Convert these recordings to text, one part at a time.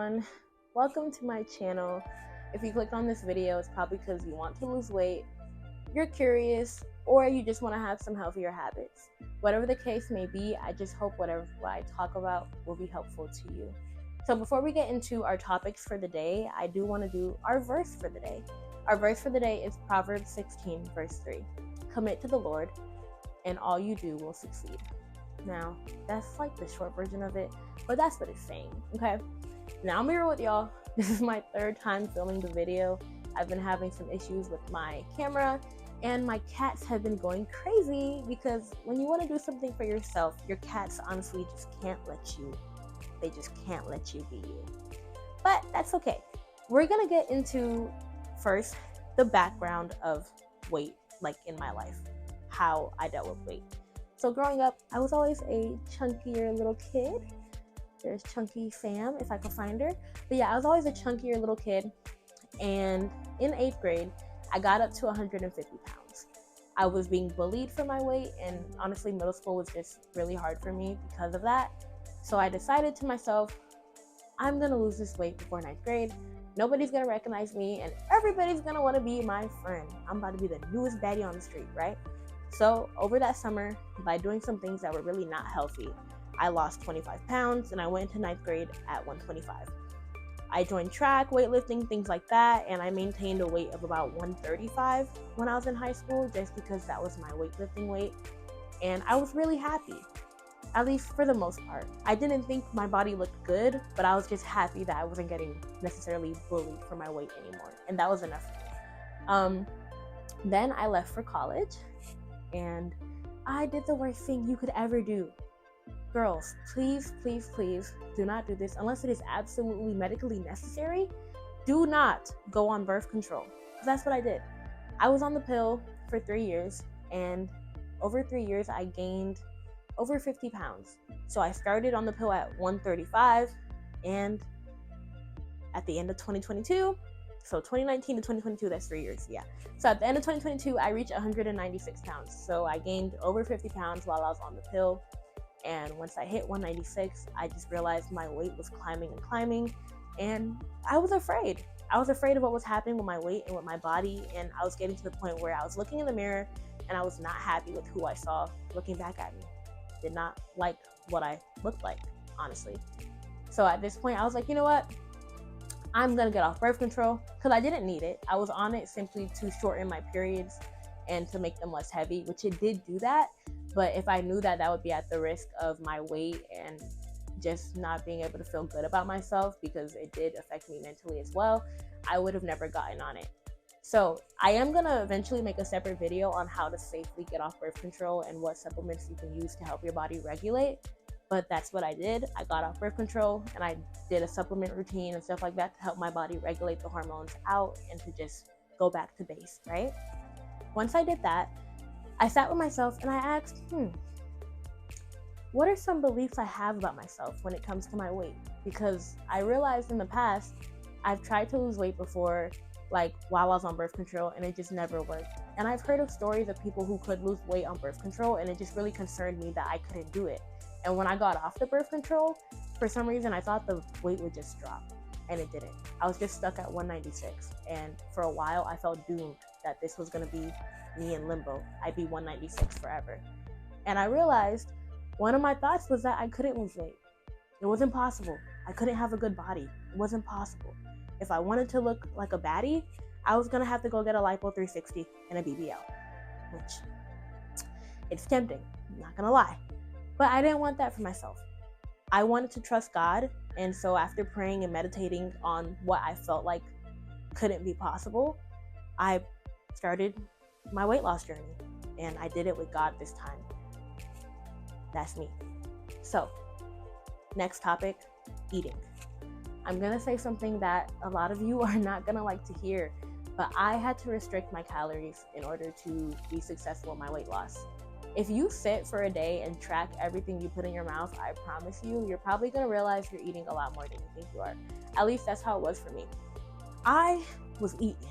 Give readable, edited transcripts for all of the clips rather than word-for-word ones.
everyone, welcome to my channel. If you clicked on this video, it's probably because you want to lose weight, you're curious, or you just want to have some healthier habits. Whatever the case may be, I just hope what I talk about will be helpful to you. So before we get into our topics for the day, I do want to do our verse for the day. Our verse for the day is Proverbs 16 verse 3. Commit to the Lord, and all you do will succeed. Now, that's like the short version of it, but that's what it's saying, okay? Now, I'm here with y'all. This is my third time filming the video. I've been having some issues with my camera, and my cats have been going crazy because when you want to do something for yourself, your cats honestly just can't let you. They just can't let you be you. But that's okay. We're going to get into, first, the background of weight, like in my life, how I dealt with weight. So growing up, I was always a chunkier little kid. There's Chunky Sam, if I could find her. But yeah, I was always a chunkier little kid. And in 8th grade, I got up to 150 pounds. I was being bullied for my weight, and honestly, middle school was just really hard for me because of that. So I decided to myself, I'm gonna lose this weight before 9th grade. Nobody's gonna recognize me, and everybody's gonna wanna be my friend. I'm about to be the newest baddie on the street, right? So over that summer, by doing some things that were really not healthy, I lost 25 pounds and I went into 9th grade at 125. I joined track, weightlifting, things like that, and I maintained a weight of about 135 when I was in high school just because that was my weightlifting weight. And I was really happy, at least for the most part. I didn't think my body looked good, but I was just happy that I wasn't getting necessarily bullied for my weight anymore. And that was enough for me. Then I left for college. And I did the worst thing you could ever do. Girls, please, please, please do not do this unless it is absolutely medically necessary. Do not go on birth control, because that's what I did. I was on the pill for 3 years, and over 3 years, I gained over 50 pounds. So I started on the pill at 135, and at the end of 2022, so 2019 to 2022, that's 3 years, yeah. So at the end of 2022, I reached 196 pounds. So I gained over 50 pounds while I was on the pill. And once I hit 196, I just realized my weight was climbing and climbing. And I was afraid. I was afraid of what was happening with my weight and with my body. And I was getting to the point where I was looking in the mirror and I was not happy with who I saw looking back at me. Did not like what I looked like, honestly. So at this point, I was like, you know what? I'm gonna get off birth control because I didn't need it. I was on it simply to shorten my periods and to make them less heavy, which it did do that. But if I knew that that would be at the risk of my weight and just not being able to feel good about myself, because it did affect me mentally as well, I would have never gotten on it. So I am gonna eventually make a separate video on how to safely get off birth control and what supplements you can use to help your body regulate. But that's what I did. I got off birth control and I did a supplement routine and stuff like that to help my body regulate the hormones out and to just go back to base, right? Once I did that, I sat with myself and I asked, what are some beliefs I have about myself when it comes to my weight? Because I realized in the past, I've tried to lose weight before, like while I was on birth control, and it just never worked. And I've heard of stories of people who could lose weight on birth control, and it just really concerned me that I couldn't do it. And when I got off the birth control, for some reason, I thought the weight would just drop, and it didn't. I was just stuck at 196, and for a while, I felt doomed that this was gonna be me in limbo. I'd be 196 forever. And I realized one of my thoughts was that I couldn't lose weight. It wasn't possible. I couldn't have a good body. It wasn't possible. If I wanted to look like a baddie, I was gonna have to go get a lipo 360 and a BBL, which it's tempting, I'm not gonna lie. But I didn't want that for myself. I wanted to trust God, and so after praying and meditating on what I felt like couldn't be possible, I started my weight loss journey, and I did it with God this time. That's me. So, next topic, eating. I'm gonna say something that a lot of you are not gonna like to hear, but I had to restrict my calories in order to be successful in my weight loss. If you sit for a day and track everything you put in your mouth, I promise you, you're probably gonna realize you're eating a lot more than you think you are. At least that's how it was for me. I was eating.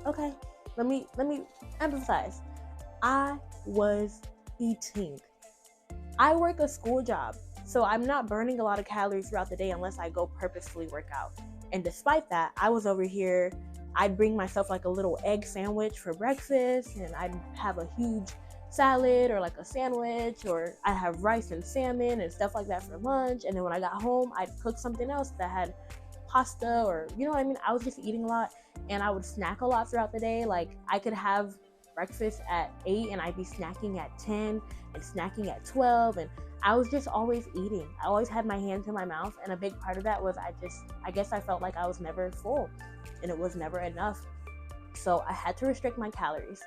Okay, let me emphasize. I was eating. I work a school job. So I'm not burning a lot of calories throughout the day unless I go purposefully work out. And despite that, I was over here, I'd bring myself like a little egg sandwich for breakfast, and I'd have a huge salad or like a sandwich, or I'd have rice and salmon and stuff like that for lunch. And then when I got home, I'd cook something else that had pasta, or you know what I mean? I was just eating a lot, and I would snack a lot throughout the day. Like I could have breakfast at 8 and I'd be snacking at 10 and snacking at 12, and I was just always eating. I always had my hand to my mouth, and a big part of that was I guess I felt like I was never full and it was never enough. So I had to restrict my calories.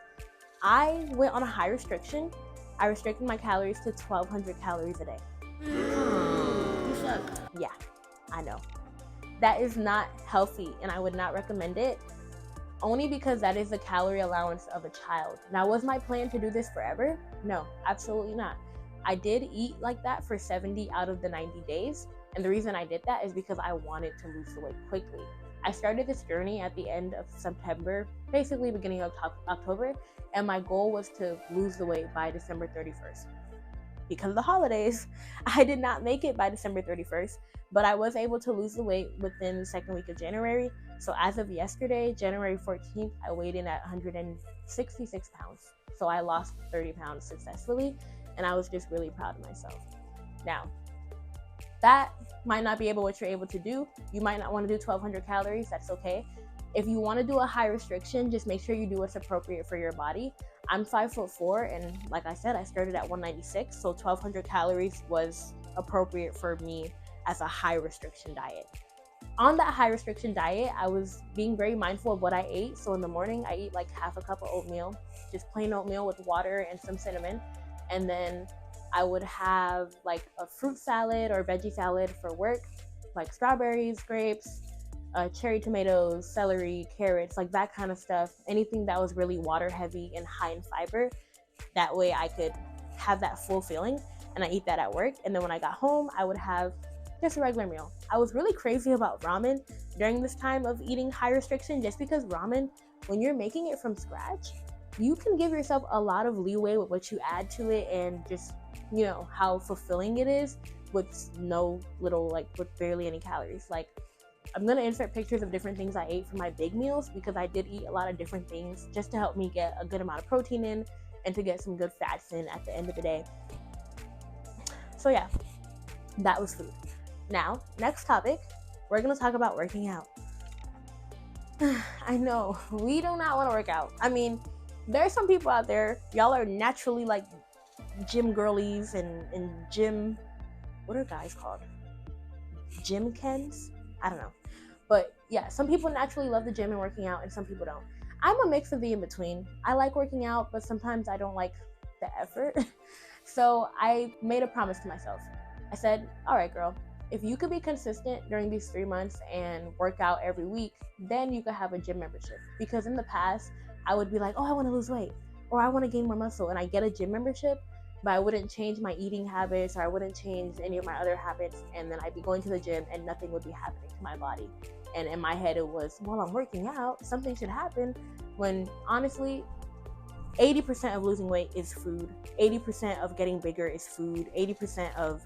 I went on a high restriction. I restricted my calories to 1,200 calories a day. You suck. Yeah, I know. That is not healthy, and I would not recommend it, only because that is the calorie allowance of a child. Now, was my plan to do this forever? No, absolutely not. I did eat like that for 70 out of the 90 days, and the reason I did that is because I wanted to lose the weight quickly. I started this journey at the end of September, basically beginning of October, and my goal was to lose the weight by December 31st. Because of the holidays, I did not make it by December 31st, but I was able to lose the weight within the second week of January. So as of yesterday, January 14th, I weighed in at 166 pounds. So I lost 30 pounds successfully, and I was just really proud of myself. Now, that might not be what you're able to do. You might not want to do 1,200 calories. That's okay. If you want to do a high restriction, just make sure you do what's appropriate for your body. I'm 5'4", and like I said, I started at 196, so 1,200 calories was appropriate for me as a high restriction diet. On that high restriction diet, I was being very mindful of what I ate. So in the morning, I eat like half a cup of oatmeal, just plain oatmeal with water and some cinnamon. And then I would have like a fruit salad or veggie salad for work, like strawberries, grapes, cherry tomatoes, celery, carrots, like that kind of stuff. Anything that was really water heavy and high in fiber. That way I could have that full feeling, and I eat that at work. And then when I got home, I would have just a regular meal. I was really crazy about ramen during this time of eating high restriction, just because ramen, when you're making it from scratch, you can give yourself a lot of leeway with what you add to it, and just, you know, how fulfilling it is with with barely any calories. Like, I'm going to insert pictures of different things I ate for my big meals, because I did eat a lot of different things just to help me get a good amount of protein in and to get some good fats in at the end of the day. So yeah, that was food. Now, next topic, we're going to talk about working out. I know, we do not want to work out. I mean, there are some people out there, y'all are naturally like gym girlies and gym, what are guys called? Gym Kens? I don't know. But yeah, some people naturally love the gym and working out, and some people don't. I'm a mix of the in-between. I like working out, but sometimes I don't like the effort. So I made a promise to myself. I said, all right, girl, if you could be consistent during these 3 months and work out every week, then you could have a gym membership. Because in the past, I would be like, oh, I want to lose weight, or I want to gain more muscle, and I get a gym membership, but I wouldn't change my eating habits, or I wouldn't change any of my other habits, and then I'd be going to the gym and nothing would be happening to my body. And in my head it was, well, I'm working out, something should happen, when honestly 80% of losing weight is food, 80% of getting bigger is food, 80% of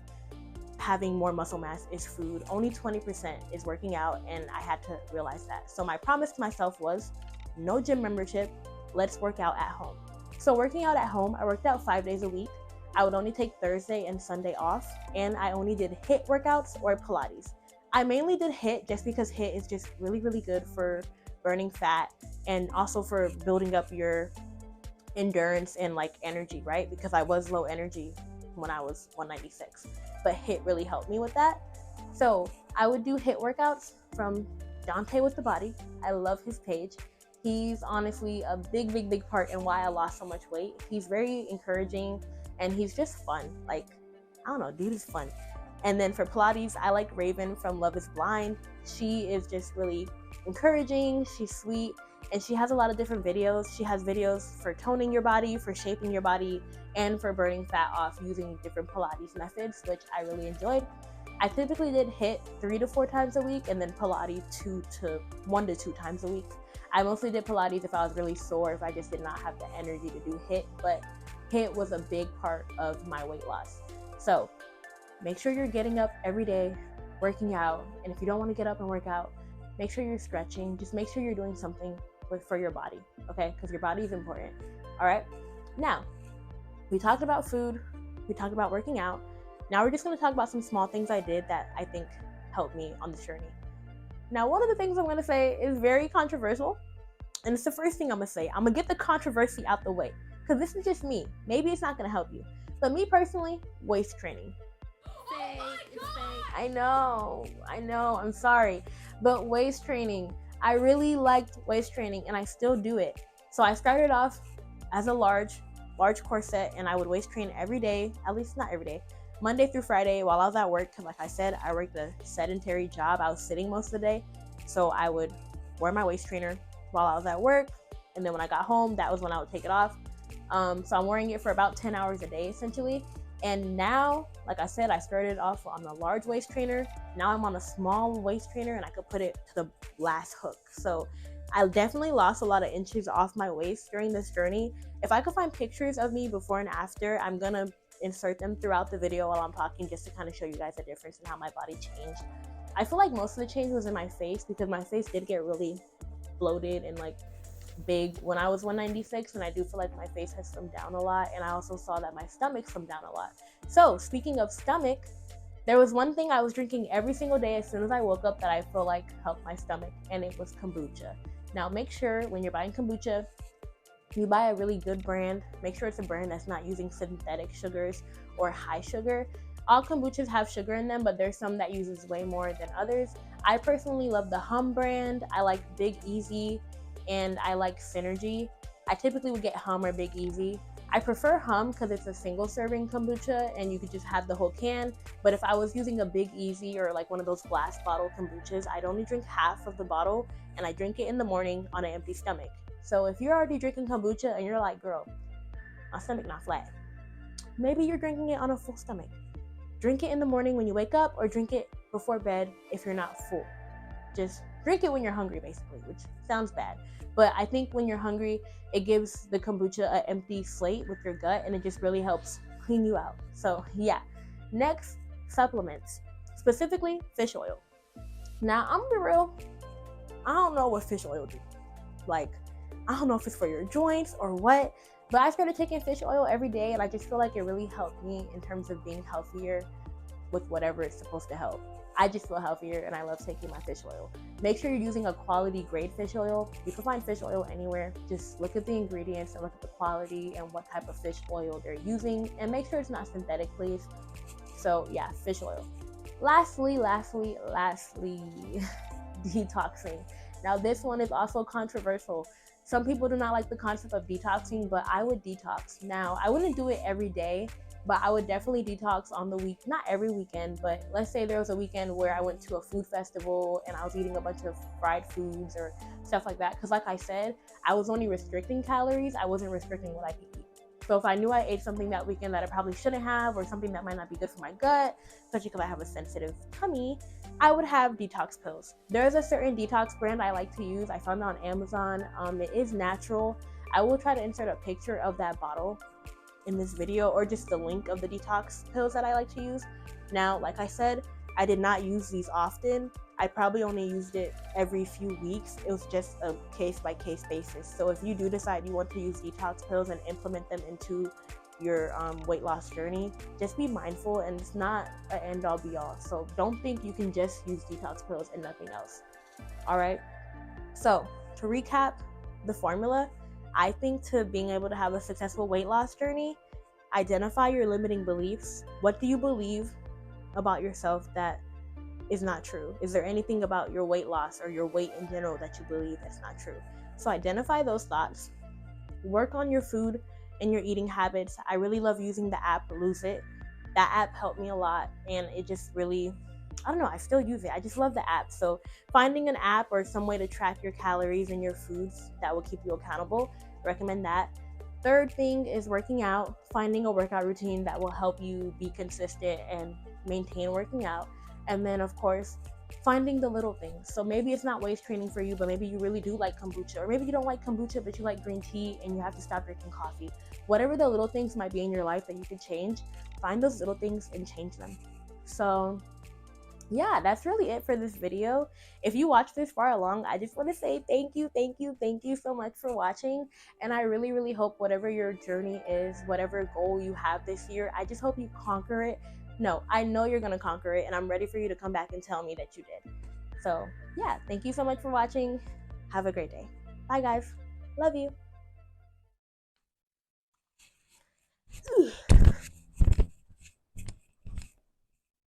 having more muscle mass is food, only 20% is working out, and I had to realize that. So my promise to myself was, no gym membership, let's work out at home. So working out at home, I worked out 5 days a week. I would only take Thursday and Sunday off, and I only did HIIT workouts or Pilates. I mainly did HIIT just because HIIT is just really, really good for burning fat and also for building up your endurance and like energy, right? Because I was low energy when I was 196, but HIIT really helped me with that. So I would do HIIT workouts from Dante with the Body. I love his page. He's honestly a big part in why I lost so much weight. He's very encouraging and he's just fun. Like, I don't know, dude is fun. And then for Pilates, I like Raven from Love is Blind. She is just really encouraging. She's sweet, and she has a lot of different videos. She has videos for toning your body, for shaping your body, and for burning fat off using different Pilates methods, which I really enjoyed. I typically did HIIT 3 to 4 times a week, and then Pilates 1 to 2 times a week. I mostly did Pilates if I was really sore, if I just did not have the energy to do HIIT, but HIIT was a big part of my weight loss. So make sure you're getting up every day, working out. And if you don't want to get up and work out, make sure you're stretching. Just make sure you're doing something for your body, okay? Because your body is important. All right. Now, we talked about food. We talked about working out. Now we're just going to talk about some small things I did that I think helped me on this journey. Now, one of the things I'm going to say is very controversial. And it's the first thing I'm going to say. I'm going to get the controversy out the way. Because this is just me. Maybe it's not going to help you. But me personally, waist training. Fake. It's fake. I know. I'm sorry. But waist training. I really liked waist training and I still do it. So I started off as a large corset and I would waist train every day. At least not every day. Monday through Friday while I was at work. Because like I said, I worked a sedentary job. I was sitting most of the day. So I would wear my waist trainer while I was at work. And then when I got home, that was when I would take it off. So I'm wearing it for about 10 hours a day essentially. And now, like I said, I started off on a large waist trainer. Now I'm on a small waist trainer and I could put it to the last hook. So I definitely lost a lot of inches off my waist during this journey. If I could find pictures of me before and after, I'm gonna insert them throughout the video while I'm talking just to kind of show you guys the difference in how my body changed. I feel like most of the change was in my face because my face did get really bloated and like big when I was 196, and I do feel like my face has slimmed down a lot, and I also saw that my stomach slimmed down a lot. So speaking of stomach, there was one thing I was drinking every single day as soon as I woke up that I feel like helped my stomach, and it was kombucha. Now make sure when you're buying kombucha, you buy a really good brand. Make sure it's a brand that's not using synthetic sugars or high sugar. All kombuchas have sugar in them, but there's some that uses way more than others. I personally love the Hum brand. I like Big Easy and I like Synergy. I typically would get Hum or Big Easy. I prefer Hum because it's a single serving kombucha and you could just have the whole can. But if I was using a Big Easy or like one of those glass bottle kombuchas, I'd only drink half of the bottle and I drink it in the morning on an empty stomach. So if you're already drinking kombucha and you're like, girl, my stomach not flat, maybe you're drinking it on a full stomach. Drink it in the morning when you wake up or drink it before bed if you're not full. Just drink it when you're hungry, basically, which sounds bad. But I think when you're hungry, it gives the kombucha an empty slate with your gut, and it just really helps clean you out. So yeah. Next, supplements, specifically fish oil. Now, I'm gonna be real, I don't know what fish oil do. Like, I don't know if it's for your joints or what, but I started taking fish oil every day, and I just feel like it really helped me in terms of being healthier with whatever it's supposed to help. I just feel healthier and I love taking my fish oil. Make sure you're using a quality grade fish oil. You can find fish oil anywhere. Just look at the ingredients and look at the quality and what type of fish oil they're using, and make sure it's not synthetic, please. So yeah, fish oil. Lastly, detoxing. Now this one is also controversial. Some people do not like the concept of detoxing, but I would detox. Now, I wouldn't do it every day, but I would definitely detox on the week, not every weekend, but let's say there was a weekend where I went to a food festival and I was eating a bunch of fried foods or stuff like that. Because like I said, I was only restricting calories. I wasn't restricting what I could eat. So if I knew I ate something that weekend that I probably shouldn't have, or something that might not be good for my gut, especially because I have a sensitive tummy, I would have detox pills. There's a certain detox brand I like to use. I found it on Amazon. It is natural. I will try to insert a picture of that bottle in this video, or just the link of the detox pills that I like to use. Now, like I said, I did not use these often. I probably only used it every few weeks. It was just a case-by-case basis. So if you do decide you want to use detox pills and implement them into your weight loss journey, just be mindful, and it's not an end-all be-all. So don't think you can just use detox pills and nothing else. All right. So to recap the formula, I think to being able to have a successful weight loss journey, identify your limiting beliefs. What do you believe about yourself that is not true? Is there anything about your weight loss or your weight in general that you believe that's not true? So identify those thoughts. Work on your food and your eating habits. I really love using the app Lose It. That app helped me a lot, and it just really, I don't know, I still use it. I just love the app. So finding an app or some way to track your calories and your foods that will keep you accountable, recommend that. Third thing is working out, finding a workout routine that will help you be consistent and maintain working out. And then of course, finding the little things. So maybe it's not waist training for you, but maybe you really do like kombucha, or maybe you don't like kombucha, but you like green tea and you have to stop drinking coffee. Whatever the little things might be in your life that you could change, find those little things and change them. So yeah, that's really it for this video. If you watched this far along, I just want to say thank you, thank you, thank you so much for watching. And I really, really hope whatever your journey is, whatever goal you have this year, I just hope you conquer it. No, I know you're going to conquer it, and I'm ready for you to come back and tell me that you did. So yeah, thank you so much for watching. Have a great day. Bye guys. Love you.